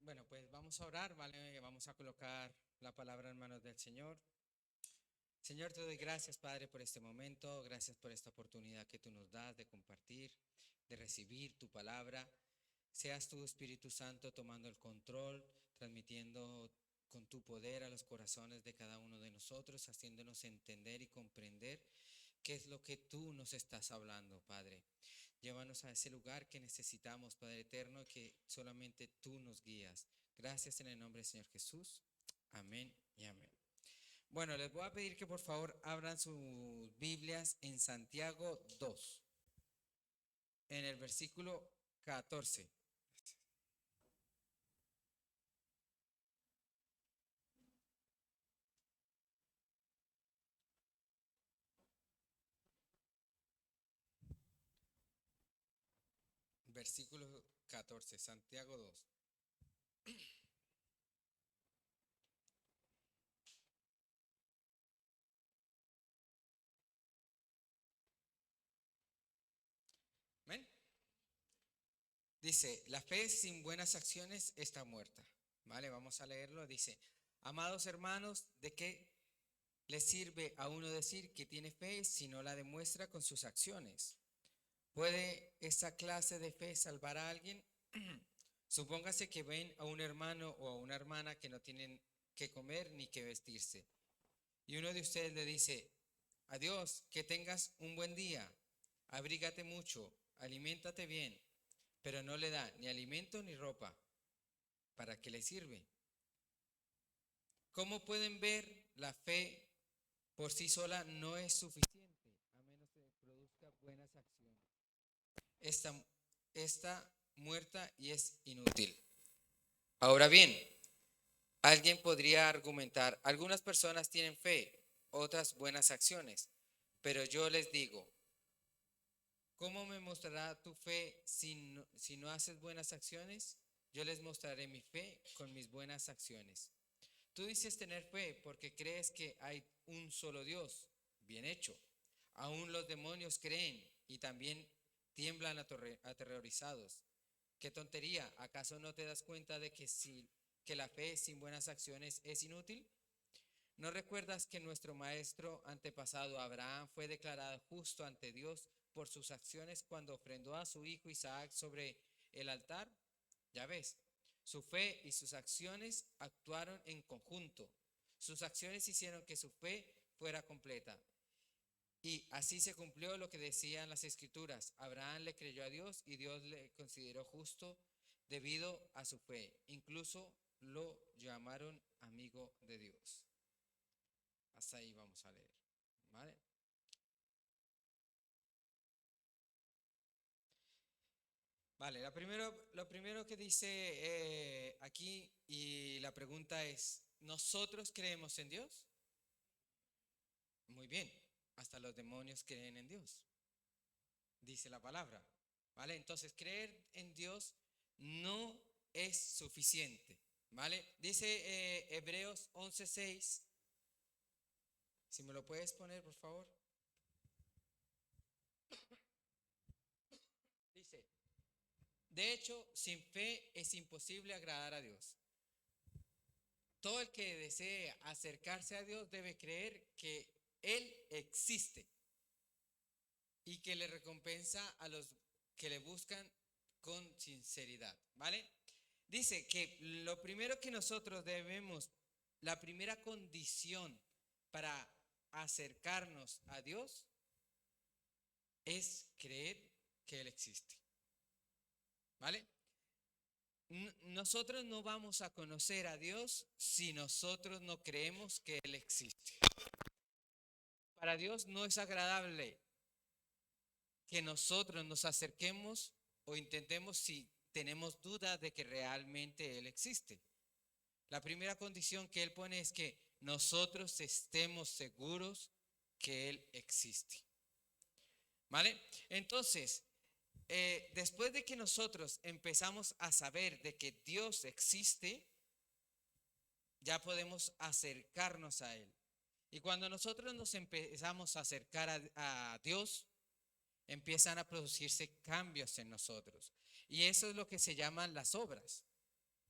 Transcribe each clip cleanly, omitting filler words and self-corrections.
Bueno, pues vamos a orar, ¿vale? Vamos a colocar la palabra en manos del Señor. Señor, te doy gracias, Padre, por este momento. Gracias por esta oportunidad que tú nos das de compartir, de recibir tu palabra. Seas tu Espíritu Santo tomando el control, transmitiendo con tu poder a los corazones de cada uno de nosotros, haciéndonos entender y comprender qué es lo que tú nos estás hablando, Padre. Llévanos a ese lugar que necesitamos, Padre eterno, que solamente tú nos guías. Gracias en el nombre del Señor Jesús. Amén y amén. Bueno, les voy a pedir que por favor abran sus Biblias en Santiago 2, en el versículo 14. Versículo 14, Santiago 2. ¿Ven? Dice, la fe sin buenas acciones está muerta. ¿Vale? Vamos a leerlo. Dice, amados hermanos, ¿de qué le sirve a uno decir que tiene fe si no la demuestra con sus acciones? ¿Puede esa clase de fe salvar a alguien? Supóngase que ven a un hermano o a una hermana que no tienen que comer ni que vestirse. Y uno de ustedes le dice, adiós, que tengas un buen día, abrígate mucho, aliméntate bien, pero no le da ni alimento ni ropa. ¿Para qué le sirve? ¿Cómo pueden ver, la fe por sí sola no es suficiente, a menos que produzca buenas acciones? Está, está muerta y es inútil. Ahora bien, alguien podría argumentar, algunas personas tienen fe, otras buenas acciones, pero yo les digo, ¿cómo me mostrará tu fe si no haces buenas acciones? Yo les mostraré mi fe con mis buenas acciones. Tú dices tener fe porque crees que hay un solo Dios. Bien hecho. Aún los demonios creen y también tiemblan aterrorizados. ¡Qué tontería! ¿Acaso no te das cuenta de que la fe sin buenas acciones es inútil? ¿No recuerdas que nuestro maestro antepasado Abraham fue declarado justo ante Dios por sus acciones cuando ofrendó a su hijo Isaac sobre el altar? Ya ves, su fe y sus acciones actuaron en conjunto. Sus acciones hicieron que su fe fuera completa. Y así se cumplió lo que decían las escrituras. Abraham le creyó a Dios y Dios le consideró justo debido a su fe. Incluso lo llamaron amigo de Dios. Hasta ahí vamos a leer. ¿Vale? Vale, lo primero que dice aquí y la pregunta es, ¿nosotros creemos en Dios? Muy bien, hasta los demonios creen en Dios, dice la palabra. ¿Vale? Entonces, creer en Dios no es suficiente. ¿Vale? Dice Hebreos 11:6, si me lo puedes poner, por favor. Dice, de hecho, sin fe es imposible agradar a Dios. Todo el que desee acercarse a Dios debe creer que Él existe y que le recompensa a los que le buscan con sinceridad, ¿vale? Dice que lo primero que nosotros debemos, la primera condición para acercarnos a Dios es creer que Él existe, ¿vale? Nosotros no vamos a conocer a Dios si nosotros no creemos que Él existe. Para Dios no es agradable que nosotros nos acerquemos o intentemos si tenemos duda de que realmente Él existe. La primera condición que Él pone es que nosotros estemos seguros que Él existe. ¿Vale? Entonces, después de que nosotros empezamos a saber de que Dios existe, ya podemos acercarnos a Él. Y cuando nosotros nos empezamos a acercar a Dios, empiezan a producirse cambios en nosotros. Y eso es lo que se llaman las obras.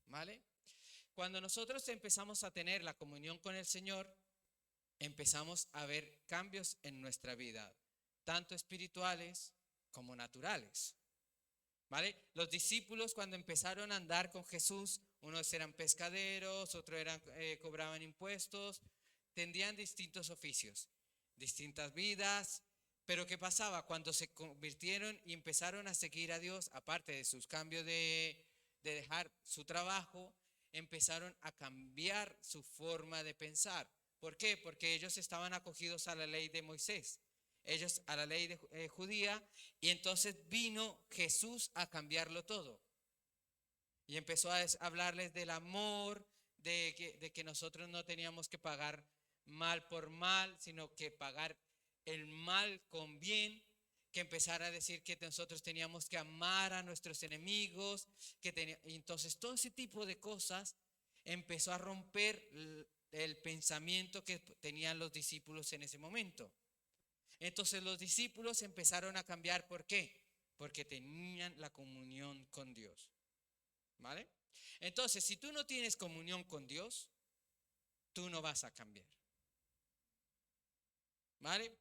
¿vale? Cuando nosotros empezamos a tener la comunión con el Señor, empezamos a ver cambios en nuestra vida, tanto espirituales como naturales, ¿vale? Los discípulos cuando empezaron a andar con Jesús, unos eran pescaderos, otros cobraban impuestos, tendían distintos oficios, distintas vidas, pero ¿qué pasaba? Cuando se convirtieron y empezaron a seguir a Dios, aparte de sus cambios de dejar su trabajo, empezaron a cambiar su forma de pensar. ¿Por qué? Porque ellos estaban acogidos a la ley de Moisés, ellos a la ley judía, y entonces vino Jesús a cambiarlo todo. Y empezó a hablarles del amor, de que nosotros no teníamos que pagar mal por mal, sino que pagar el mal con bien, que empezara a decir que nosotros teníamos que amar a nuestros enemigos, y entonces todo ese tipo de cosas empezó a romper el pensamiento que tenían los discípulos en ese momento. Entonces los discípulos empezaron a cambiar. ¿Por qué? Porque tenían la comunión con Dios. ¿Vale? Entonces, si tú no tienes comunión con Dios, tú no vas a cambiar. ¿Vale?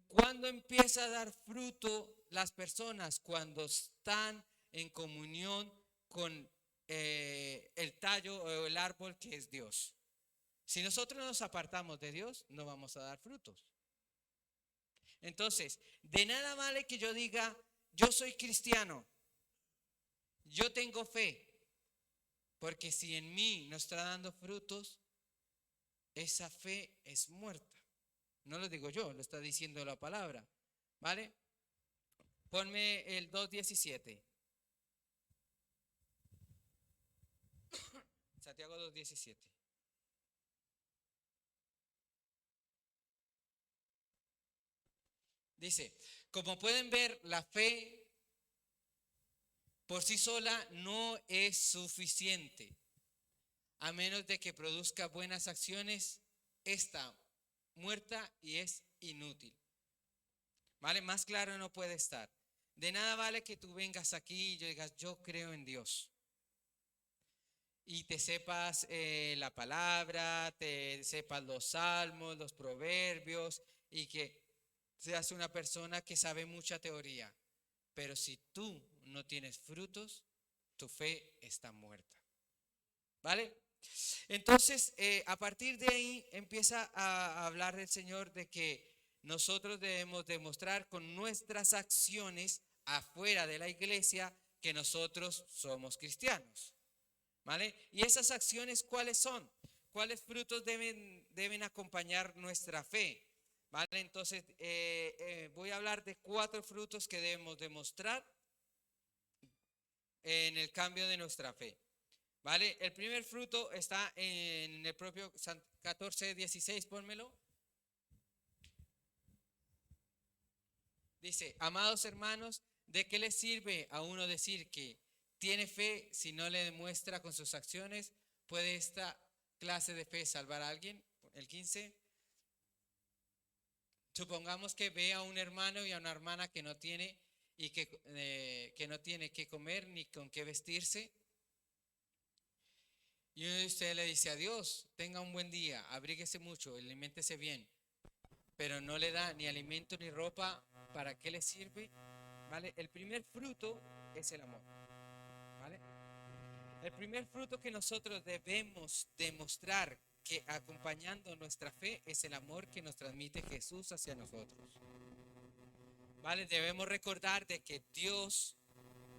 ¿Cuándo empieza a dar fruto las personas? Cuando están en comunión con el tallo o el árbol que es Dios. Si nosotros nos apartamos de Dios, no vamos a dar frutos. Entonces, de nada vale que yo diga, yo soy cristiano, yo tengo fe, porque si en mí no está dando frutos, esa fe es muerta. No lo digo yo, lo está diciendo la palabra. ¿Vale? Ponme el 2:17. Santiago 2:17. Dice, como pueden ver, la fe por sí sola no es suficiente. A menos de que produzca buenas acciones, está muerta y es inútil. ¿Vale? Más claro no puede estar. De nada vale que tú vengas aquí y yo digas, yo creo en Dios. Y te sepas la palabra, te sepas los salmos, los proverbios, y que seas una persona que sabe mucha teoría. Pero si tú no tienes frutos, tu fe está muerta. ¿Vale? Entonces, a partir de ahí empieza a hablar el Señor de que nosotros debemos demostrar con nuestras acciones afuera de la iglesia que nosotros somos cristianos. ¿Vale? Y esas acciones, ¿cuáles son? ¿Cuáles frutos deben acompañar nuestra fe? ¿Vale? Entonces, voy a hablar de 4 frutos que debemos demostrar en el cambio de nuestra fe. ¿Vale? El primer fruto está en el propio San 14:16, pónmelo. Dice, amados hermanos, ¿de qué le sirve a uno decir que tiene fe si no le demuestra con sus acciones? ¿Puede esta clase de fe salvar a alguien? El 15. Supongamos que ve a un hermano y a una hermana que no tiene y que no tiene qué comer ni con qué vestirse. Y uno de ustedes le dice, adiós, tenga un buen día, abríguese mucho, aliméntese bien, pero no le da ni alimento ni ropa, ¿para qué le sirve? ¿Vale? El primer fruto es el amor. ¿Vale? El primer fruto que nosotros debemos demostrar que acompañando nuestra fe es el amor que nos transmite Jesús hacia nosotros. ¿Vale? Debemos recordar de que Dios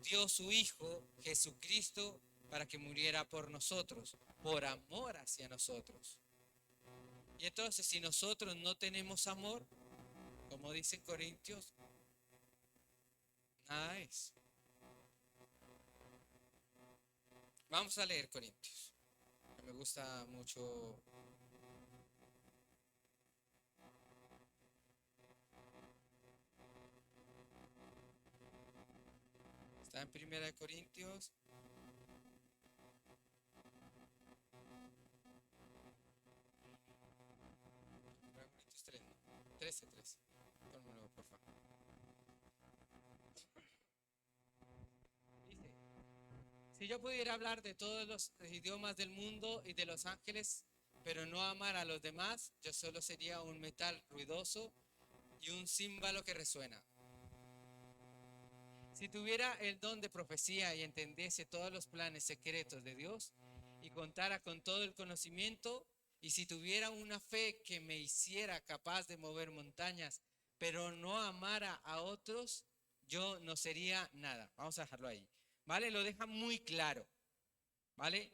dio su Hijo Jesucristo para que muriera por nosotros, por amor hacia nosotros. Y entonces, si nosotros no tenemos amor, como dice Corintios, nada es. Vamos a leer Corintios. Me gusta mucho. Está en 1 Corintios. 3, ¿no? 13. Pónmelo, por favor. Dice, Si yo pudiera hablar de todos los idiomas del mundo y de los ángeles, pero no amar a los demás, yo solo sería un metal ruidoso y un címbalo que resuena. Si tuviera el don de profecía y entendiese todos los planes secretos de Dios y contara con todo el conocimiento, y si tuviera una fe que me hiciera capaz de mover montañas, pero no amara a otros, yo no sería nada. Vamos a dejarlo ahí. ¿Vale? Lo deja muy claro. ¿Vale?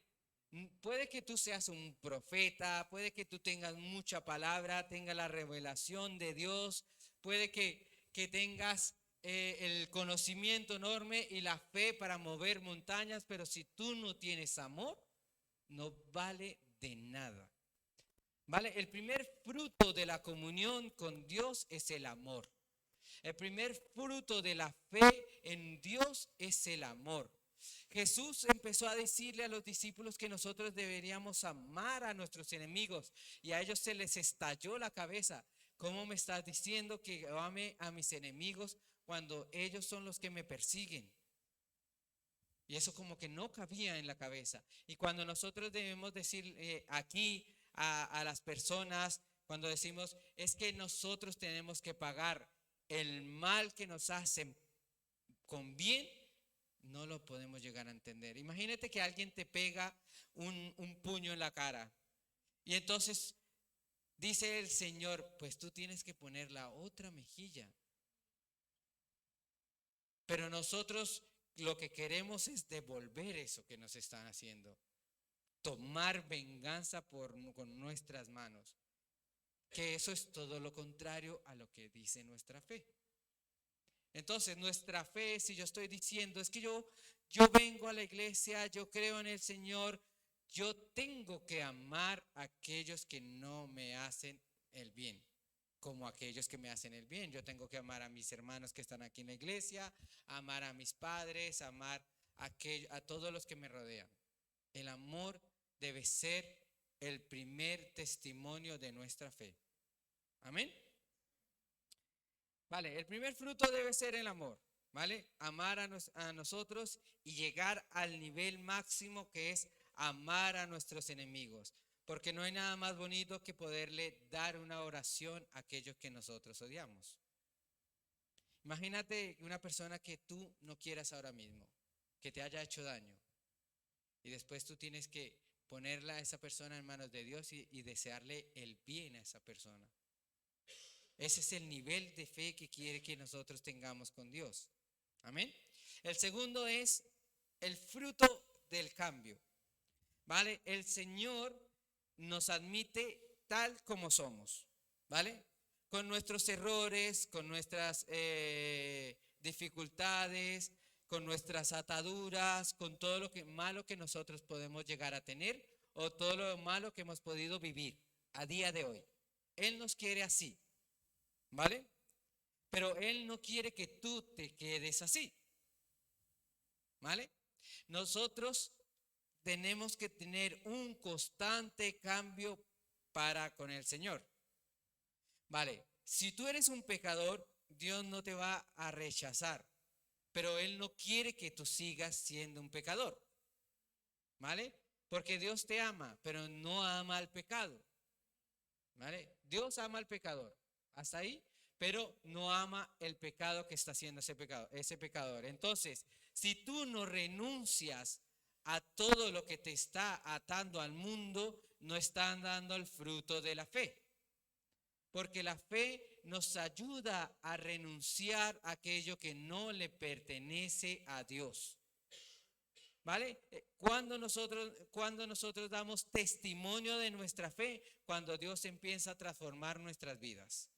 Puede que tú seas un profeta, puede que tú tengas mucha palabra, tengas la revelación de Dios, puede que tengas el conocimiento enorme y la fe para mover montañas, pero si tú no tienes amor, no vale de nada. ¿Vale? El primer fruto de la comunión con Dios es el amor. El primer fruto de la fe en Dios es el amor. Jesús empezó a decirle a los discípulos que nosotros deberíamos amar a nuestros enemigos y a ellos se les estalló la cabeza. ¿Cómo me estás diciendo que ame a mis enemigos cuando ellos son los que me persiguen? Y eso como que no cabía en la cabeza. Y cuando nosotros debemos decir aquí a las personas, cuando decimos es que nosotros tenemos que pagar el mal que nos hacen con bien, no lo podemos llegar a entender. Imagínate que alguien te pega un puño en la cara y entonces dice el Señor, pues tú tienes que poner la otra mejilla. Pero nosotros lo que queremos es devolver eso que nos están haciendo, tomar venganza con nuestras manos, que eso es todo lo contrario a lo que dice nuestra fe. Entonces, nuestra fe, si yo estoy diciendo, es que yo vengo a la iglesia, yo creo en el Señor, yo tengo que amar a aquellos que no me hacen el bien, como aquellos que me hacen el bien. Yo tengo que amar a mis hermanos que están aquí en la iglesia, amar a mis padres, amar a todos los que me rodean. El amor debe ser el primer testimonio de nuestra fe. Amén. Vale, el primer fruto debe ser el amor, ¿vale? Amar a nosotros y llegar al nivel máximo que es amar a nuestros enemigos. Porque no hay nada más bonito que poderle dar una oración a aquellos que nosotros odiamos. Imagínate una persona que tú no quieras ahora mismo, que te haya hecho daño. Y después tú tienes que ponerla a esa persona en manos de Dios y desearle el bien a esa persona. Ese es el nivel de fe que quiere que nosotros tengamos con Dios. Amén. El segundo es el fruto del cambio. ¿Vale? El Señor nos admite tal como somos. ¿Vale? Con nuestros errores, con nuestras dificultades, con nuestras ataduras, con todo lo malo que nosotros podemos llegar a tener o todo lo malo que hemos podido vivir a día de hoy. Él nos quiere así. ¿Vale? Pero Él no quiere que tú te quedes así. ¿Vale? Nosotros tenemos que tener un constante cambio para con el Señor. ¿Vale? Si tú eres un pecador, Dios no te va a rechazar, pero Él no quiere que tú sigas siendo un pecador. ¿Vale? Porque Dios te ama, pero no ama al pecado. ¿Vale? Dios ama al pecador. Hasta ahí. Pero no ama el pecado que está haciendo ese pecador. Entonces, si tú no renuncias a todo lo que te está atando al mundo, no están dando el fruto de la fe. Porque la fe nos ayuda a renunciar a aquello que no le pertenece a Dios. ¿Vale? Cuando nosotros damos testimonio de nuestra fe, cuando Dios empieza a transformar nuestras vidas.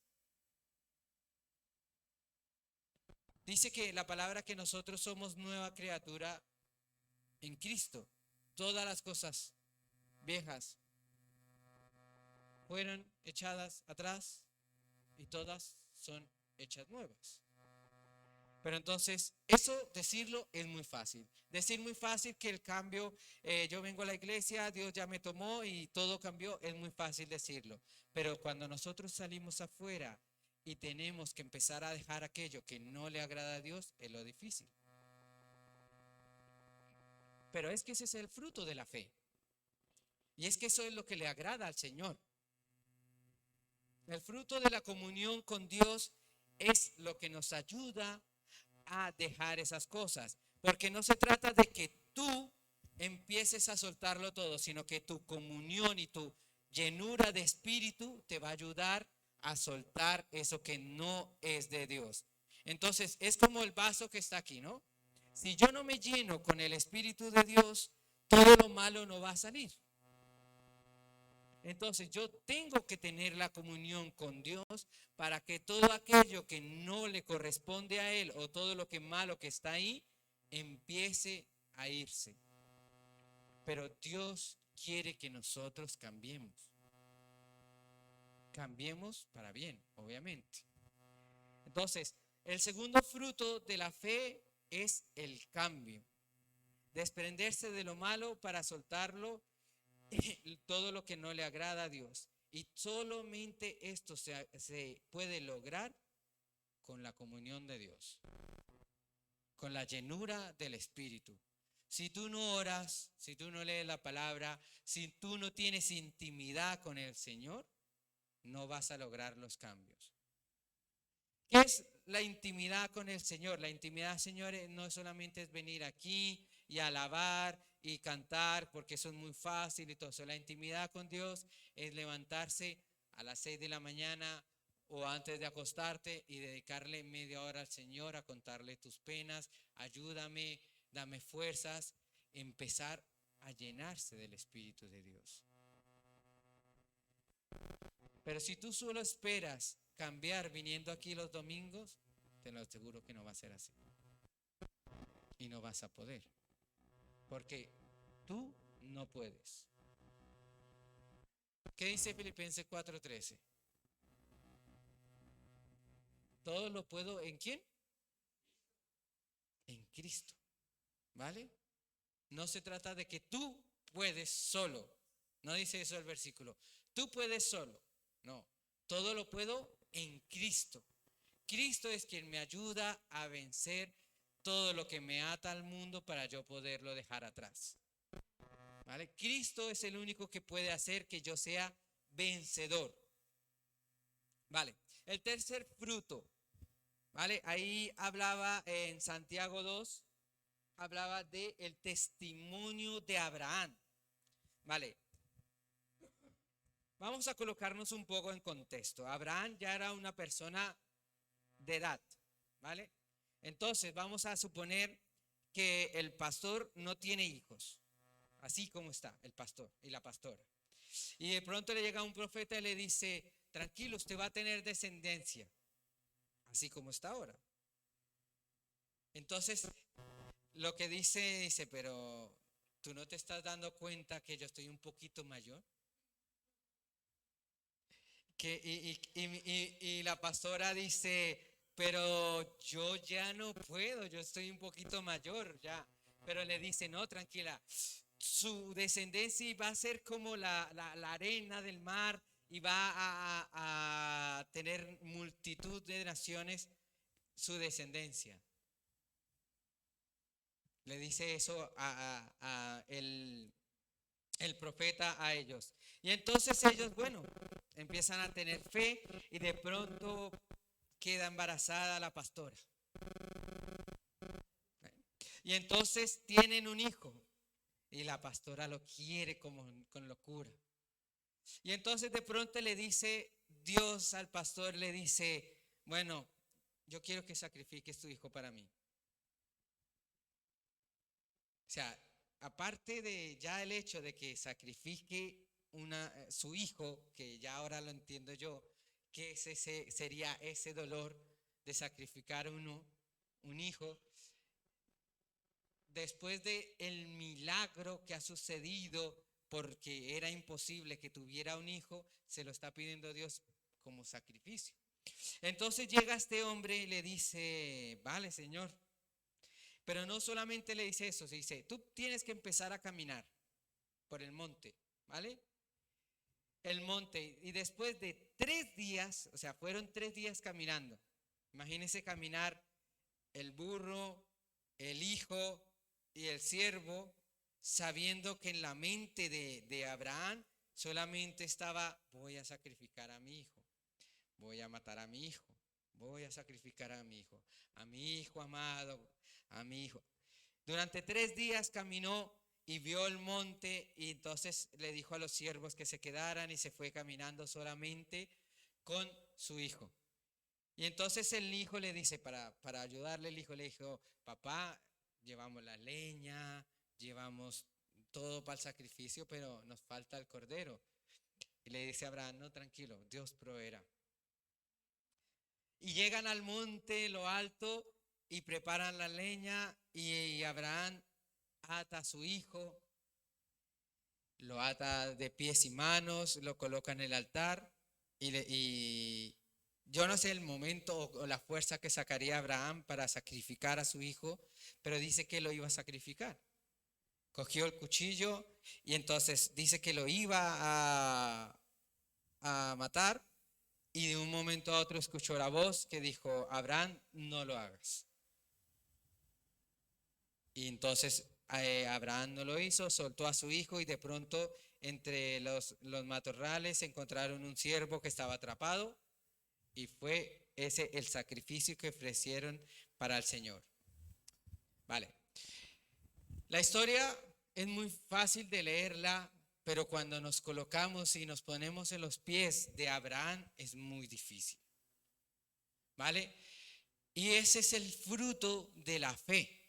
Dice que la palabra que nosotros somos nueva criatura en Cristo. Todas las cosas viejas fueron echadas atrás y todas son hechas nuevas. Pero entonces, eso decirlo es muy fácil. Decir muy fácil que el cambio, yo vengo a la iglesia, Dios ya me tomó y todo cambió, es muy fácil decirlo. Pero cuando nosotros salimos afuera y tenemos que empezar a dejar aquello que no le agrada a Dios, es lo difícil. Pero es que ese es el fruto de la fe. Y es que eso es lo que le agrada al Señor. El fruto de la comunión con Dios es lo que nos ayuda a dejar esas cosas. Porque no se trata de que tú empieces a soltarlo todo, sino que tu comunión y tu llenura de espíritu te va a ayudar a soltar eso que no es de Dios. Entonces, es como el vaso que está aquí, ¿no? Si yo no me lleno con el Espíritu de Dios, todo lo malo no va a salir. Entonces yo tengo que tener la comunión con Dios para que todo aquello que no le corresponde a Él o todo lo que malo que está ahí empiece a irse. Pero Dios quiere que nosotros cambiemos. Cambiemos para bien, obviamente. Entonces, el segundo fruto de la fe es el cambio. Desprenderse de lo malo para soltarlo todo lo que no le agrada a Dios. Y solamente esto se puede lograr con la comunión de Dios, con la llenura del Espíritu. Si tú no oras, si tú no lees la palabra, si tú no tienes intimidad con el Señor, no vas a lograr los cambios. ¿Qué es la intimidad con el Señor? La intimidad, señores, no solamente es venir aquí y alabar y cantar, porque eso es muy fácil y todo eso. La intimidad con Dios es levantarse a las 6 de la mañana o antes de acostarte y dedicarle media hora al Señor a contarle tus penas. Ayúdame, dame fuerzas, empezar a llenarse del Espíritu de Dios. Pero si tú solo esperas cambiar viniendo aquí los domingos, te lo aseguro que no va a ser así. Y no vas a poder. Porque tú no puedes. ¿Qué dice Filipenses 4:13? Todo lo puedo ¿en quién? En Cristo. ¿Vale? No se trata de que tú puedes solo. No dice eso el versículo. Tú puedes solo. No. Todo lo puedo en Cristo. Cristo es quien me ayuda a vencer todo lo que me ata al mundo para yo poderlo dejar atrás. ¿Vale? Cristo es el único que puede hacer que yo sea vencedor. Vale. El tercer fruto, ¿vale? Ahí hablaba en Santiago 2, hablaba del testimonio de Abraham. Vale. Vamos a colocarnos un poco en contexto. Abraham ya era una persona de edad, ¿vale? Entonces vamos a suponer que el pastor no tiene hijos, así como está el pastor y la pastora. Y de pronto le llega un profeta y le dice, tranquilo, usted va a tener descendencia, así como está ahora. Entonces, lo que dice, pero ¿tú no te estás dando cuenta que yo estoy un poquito mayor? Y la pastora dice, pero yo ya no puedo, yo estoy un poquito mayor ya. Pero le dice, no, tranquila, su descendencia va a ser como la arena del mar y va a tener multitud de naciones su descendencia. Le dice eso a el profeta a ellos. Y entonces ellos, bueno, empiezan a tener fe y de pronto queda embarazada la pastora. Y entonces tienen un hijo y la pastora lo quiere como con locura. Y entonces de pronto le dice Dios al pastor, le dice, bueno, yo quiero que sacrifiques tu hijo para mí. O sea, aparte de ya el hecho de que sacrifique su hijo, que ya ahora lo entiendo yo, que sería ese dolor de sacrificar un hijo, después de el milagro que ha sucedido porque era imposible que tuviera un hijo, se lo está pidiendo Dios como sacrificio. Entonces llega este hombre y le dice, vale, Señor. Pero no solamente le dice eso, se dice, tú tienes que empezar a caminar por el monte, ¿vale? El monte. Y después de 3 días, o sea, fueron 3 días caminando. Imagínense caminar el burro, el hijo y el siervo sabiendo que en la mente de Abraham solamente estaba: voy a sacrificar a mi hijo, voy a matar a mi hijo, voy a sacrificar a mi hijo amado, a mi hijo. Durante 3 días caminó y vio el monte, y entonces le dijo a los siervos que se quedaran y se fue caminando solamente con su hijo. Y entonces el hijo le dice, para ayudarle, el hijo le dijo: papá, llevamos la leña, llevamos todo para el sacrificio, pero nos falta el cordero. Y le dice a Abraham: no, tranquilo, Dios proveerá. Y llegan al monte, lo alto, y preparan la leña, y Abraham ata a su hijo, lo ata de pies y manos, lo coloca en el altar, y yo no sé el momento o la fuerza que sacaría Abraham para sacrificar a su hijo, pero dice que lo iba a sacrificar. Cogió el cuchillo y entonces dice que lo iba a matar, y de un momento a otro escuchó la voz que dijo: Abraham, no lo hagas. Y entonces Abraham no lo hizo, soltó a su hijo, y de pronto entre los matorrales encontraron un ciervo que estaba atrapado, y fue ese el sacrificio que ofrecieron para el Señor. Vale. La historia es muy fácil de leerla, pero cuando nos colocamos y nos ponemos en los pies de Abraham es muy difícil. ¿Vale? Y ese es el fruto de la fe,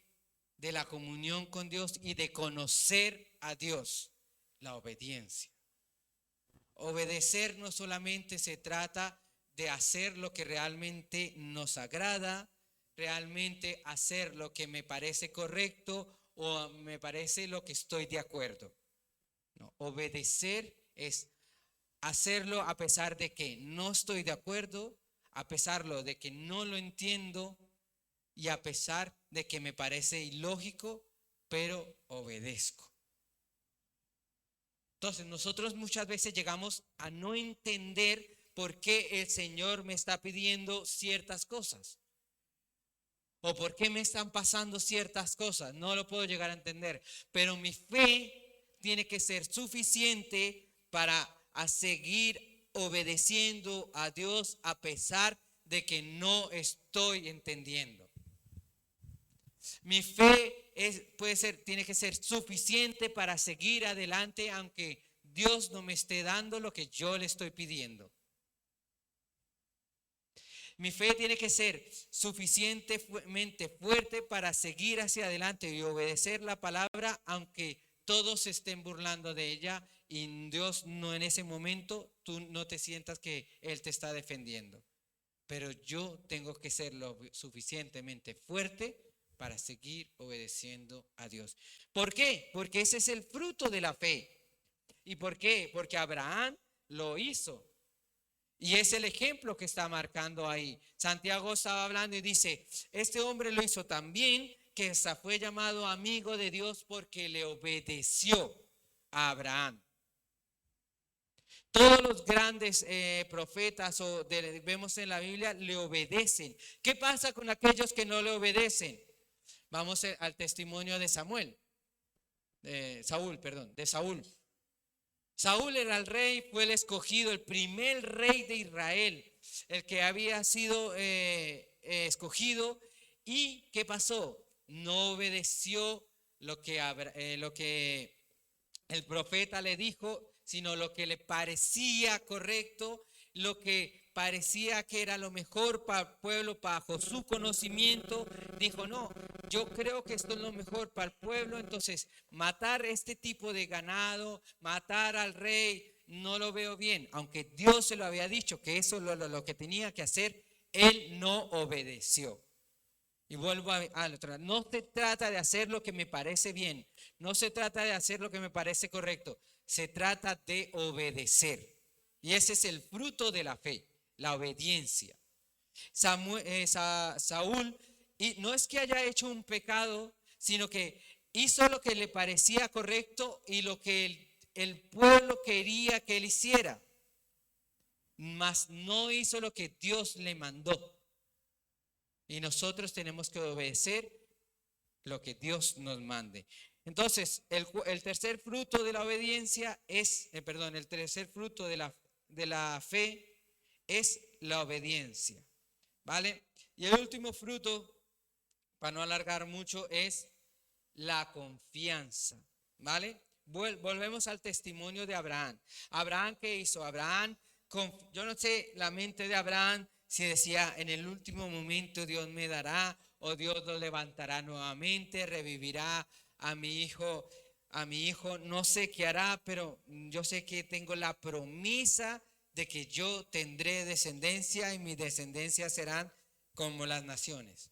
de la comunión con Dios y de conocer a Dios, la obediencia. Obedecer no solamente se trata de hacer lo que realmente nos agrada, realmente hacer lo que me parece correcto o me parece lo que estoy de acuerdo. No, obedecer es hacerlo a pesar de que no estoy de acuerdo, a pesar de que no lo entiendo y a pesar de que me parece ilógico, pero obedezco. Entonces nosotros muchas veces llegamos a no entender por qué el Señor me está pidiendo ciertas cosas o por qué me están pasando ciertas cosas. No lo puedo llegar a entender, pero mi fe tiene que ser suficiente para seguir obedeciendo a Dios a pesar de que no estoy entendiendo. Mi fe tiene que ser suficiente para seguir adelante aunque Dios no me esté dando lo que yo le estoy pidiendo. Mi fe tiene que ser suficientemente fuerte para seguir hacia adelante y obedecer la palabra aunque todos se estén burlando de ella y Dios no, en ese momento tú no te sientas que Él te está defendiendo. Pero yo tengo que ser lo suficientemente fuerte para seguir obedeciendo a Dios. ¿Por qué? Porque ese es el fruto de la fe. ¿Y por qué? Porque Abraham lo hizo. Y es el ejemplo que está marcando ahí. Santiago estaba hablando y dice: este hombre lo hizo tan bien que hasta fue llamado amigo de Dios porque le obedeció a Abraham. Todos los grandes profetas vemos en la Biblia le obedecen. ¿Qué pasa con aquellos que no le obedecen? Vamos al testimonio de Saúl. Saúl era el rey, fue el escogido, el primer rey de Israel, el que había sido escogido. ¿Y qué pasó? No obedeció lo que el profeta le dijo, sino lo que le parecía correcto, lo que parecía que era lo mejor para el pueblo, bajo su conocimiento. Dijo: no, yo creo que esto es lo mejor para el pueblo, entonces matar este tipo de ganado, matar al rey, no lo veo bien. Aunque Dios se lo había dicho que eso es lo que tenía que hacer, él no obedeció. Y vuelvo al otro. No se trata de hacer lo que me parece bien, no se trata de hacer lo que me parece correcto, se trata de obedecer. Y ese es el fruto de la fe, la obediencia. Saúl, y no es que haya hecho un pecado, sino que hizo lo que le parecía correcto y lo que el pueblo quería que él hiciera, mas no hizo lo que Dios le mandó. Y nosotros tenemos que obedecer lo que Dios nos mande. Entonces, el tercer fruto de la obediencia es, el tercer fruto de la fe es la obediencia, ¿vale? Y el último fruto, para no alargar mucho, es la confianza, ¿vale? Volvemos al testimonio de Abraham. Abraham, ¿qué hizo? Abraham, yo no sé la mente de Abraham si decía en el último momento Dios me dará o Dios lo levantará nuevamente, revivirá a mi hijo, no sé qué hará, pero yo sé que tengo la promesa de que yo tendré descendencia y mis descendencias serán como las naciones.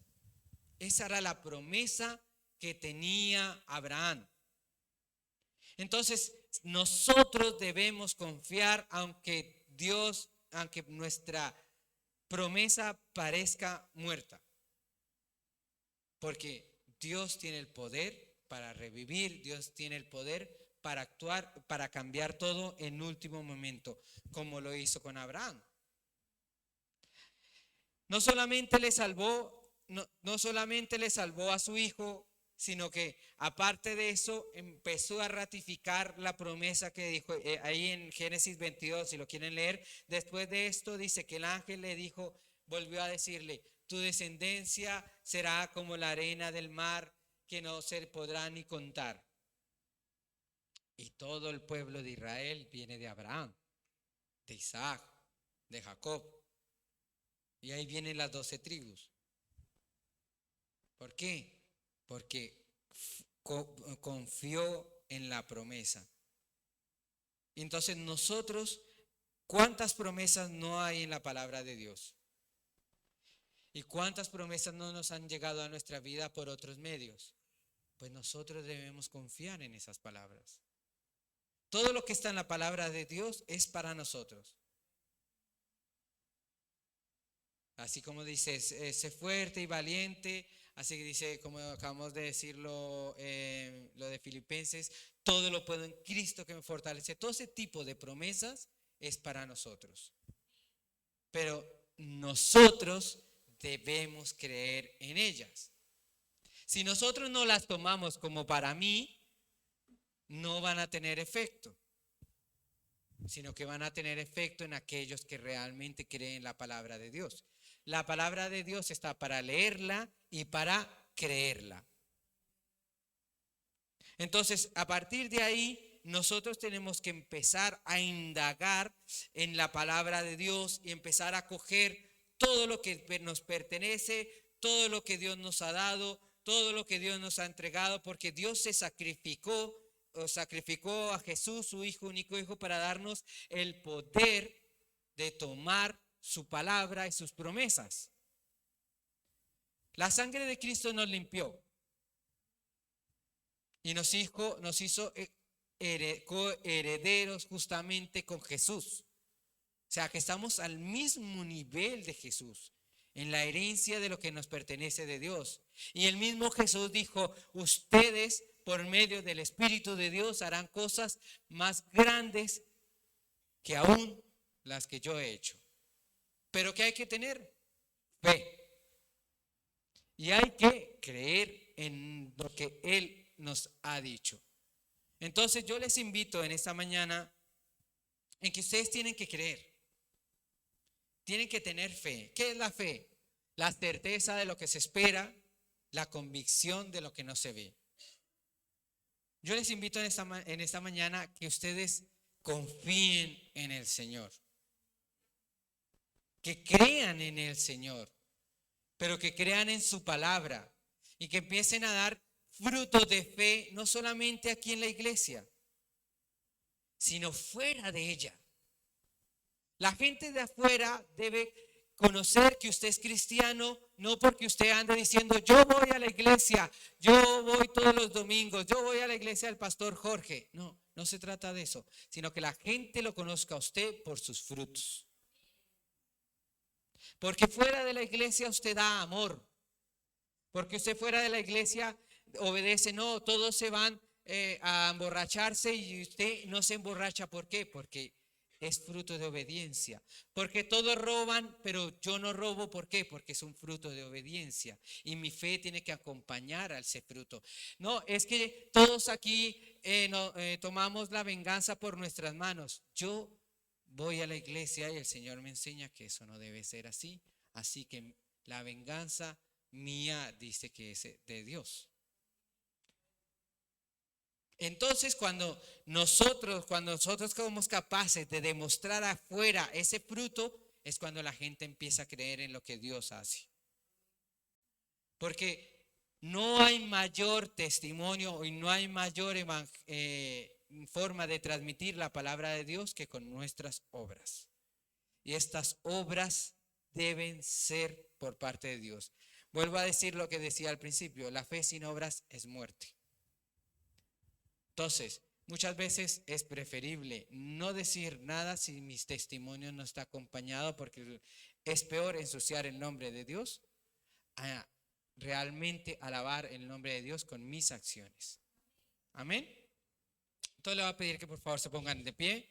Esa era la promesa que tenía Abraham. Entonces, nosotros debemos confiar aunque nuestra promesa parezca muerta. Porque Dios tiene el poder para revivir, Dios tiene el poder para actuar, para cambiar todo en último momento, como lo hizo con Abraham. No solamente le salvó a su hijo, sino que aparte de eso empezó a ratificar la promesa que dijo ahí en Génesis 22, si lo quieren leer. Después de esto dice que el ángel le dijo, volvió a decirle, tu descendencia será como la arena del mar, que no se podrá ni contar. Y todo el pueblo de Israel viene de Abraham, de Isaac, de Jacob. Y ahí vienen las 12 tribus. ¿Por qué? Porque confió en la promesa. Entonces nosotros, ¿cuántas promesas no hay en la palabra de Dios? ¿Y cuántas promesas no nos han llegado a nuestra vida por otros medios? Pues nosotros debemos confiar en esas palabras. Todo lo que está en la palabra de Dios es para nosotros. Así como dice, sé fuerte y valiente. Así que dice, como acabamos de decirlo, lo de Filipenses, todo lo puedo en Cristo que me fortalece. Todo ese tipo de promesas es para nosotros. Pero nosotros debemos creer en ellas. Si nosotros no las tomamos como para mí, no van a tener efecto, sino que van a tener efecto en aquellos que realmente creen la palabra de Dios. La palabra de Dios está para leerla y para creerla. Entonces, a partir de ahí, nosotros tenemos que empezar a indagar en la palabra de Dios y empezar a coger todo lo que nos pertenece, todo lo que Dios nos ha dado, todo lo que Dios nos ha entregado, porque Dios se sacrificó a Jesús, su Hijo, único Hijo, para darnos el poder de tomar su palabra y sus promesas. La sangre de Cristo nos limpió y nos hizo coherederos justamente con Jesús. O sea que estamos al mismo nivel de Jesús, en la herencia de lo que nos pertenece de Dios. Y el mismo Jesús dijo, ustedes por medio del Espíritu de Dios harán cosas más grandes que aún las que yo he hecho. Pero ¿qué hay que tener? Fe. Y hay que creer en lo que Él nos ha dicho. Entonces yo les invito en esta mañana en que ustedes tienen que creer. Tienen que tener fe. ¿Qué es la fe? La certeza de lo que se espera, la convicción de lo que no se ve. Yo les invito en esta mañana que ustedes confíen en el Señor. Que crean en el Señor, pero que crean en su palabra y que empiecen a dar frutos de fe, no solamente aquí en la iglesia, sino fuera de ella. La gente de afuera debe conocer que usted es cristiano, no porque usted ande diciendo, yo voy a la iglesia, yo voy todos los domingos, yo voy a la iglesia del pastor Jorge. No, no se trata de eso, sino que la gente lo conozca a usted por sus frutos. Porque fuera de la iglesia usted da amor. Porque usted fuera de la iglesia obedece. No, todos se van a emborracharse y usted no se emborracha. ¿Por qué? Porque es fruto de obediencia. Porque todos roban, pero yo no robo. ¿Por qué? Porque es un fruto de obediencia. Y mi fe tiene que acompañar a ese fruto. No, es que todos aquí tomamos la venganza por nuestras manos. Yo voy a la iglesia y el Señor me enseña que eso no debe ser así. Así que la venganza mía dice que es de Dios. Entonces, cuando nosotros somos capaces de demostrar afuera ese fruto, es cuando la gente empieza a creer en lo que Dios hace. Porque no hay mayor testimonio y no hay mayor forma de transmitir la palabra de Dios que con nuestras obras. Y estas obras deben ser por parte de Dios. Vuelvo a decir lo que decía al principio, la fe sin obras es muerte. Entonces, muchas veces es preferible no decir nada si mi testimonio no está acompañado, porque es peor ensuciar el nombre de Dios a realmente alabar el nombre de Dios con mis acciones. Amén. Entonces le voy a pedir que por favor se pongan de pie.